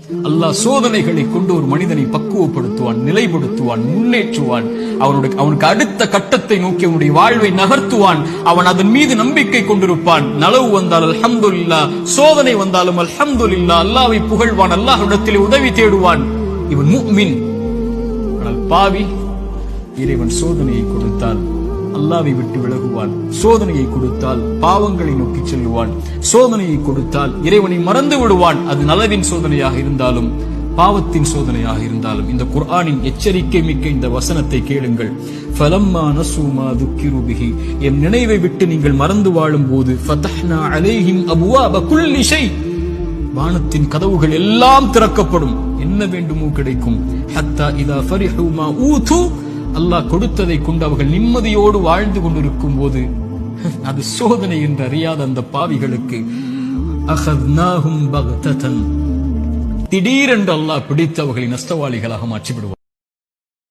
அல்லாஹ் சோதனைகளை கொண்டு ஒரு மனிதனை பக்குவப்படுத்துவான், நிலைப்படுத்துவான், முன்னேற்றுவான். அவனுக்கு அடுத்த கட்டத்தை நோக்கி அவனுடைய வாழ்வை நகர்த்துவான். அவன் அதன் மீது நம்பிக்கை கொண்டிருப்பான். நலவு வந்தால் அல்ஹம்துலில்லாஹ், சோதனை வந்தாலும் அல்ஹம்துலில்லாஹ், அல்லாஹ்வை புகழ்வான், அல்லாஹ்விடத்தில் உதவி தேடுவான். இவன் முஃமின். ஆனால் பாவி, இறைவன் சோதனையை கொடுத்தால் அல்லாஹ்வை விட்டு விலகுவான், சோதனையை கொடுத்தால் பாவங்களை நோக்கி செல்லுவான், சோதனையை கொடுத்தால் இறைவனை மறந்து விடுவான். அது நலவின் சோதனையாக இருந்தாலும் பாவத்தின் சோதனையாக இருந்தாலும். இந்த குர்ஆனின் எச்சரிக்கை மிக்க இந்த வசனத்தை கேளுங்கள். ஃபலம்மா நஸூ மா துக்கிரு பிஹி, என் நினைவை விட்டு நீங்கள் மறந்து வாழும் போது ஃபதஹ்னா அலைஹிம் அபுவாப குல்லி ஷை, வானத்தின் கதவுகள் எல்லாம் திறக்கப்படும், என்ன வேண்டுமோ கிடைக்கும். ஹத்தா இதா ஃபரிஹு மா ஊது, அல்லாஹ் கொடுத்ததை கொண்டு அவர்கள் நிம்மதியோடு வாழ்ந்து கொண்டிருக்கும் போது, அது சோதனை என்று அறியாத அந்த பாவிகளுக்கு அஹத்னாஹும் பக்ததன், திடீரென்று அல்லாஹ் பிடித்து அவர்களை நஷ்டவாளிகளாக மாற்றிவிடுவார்.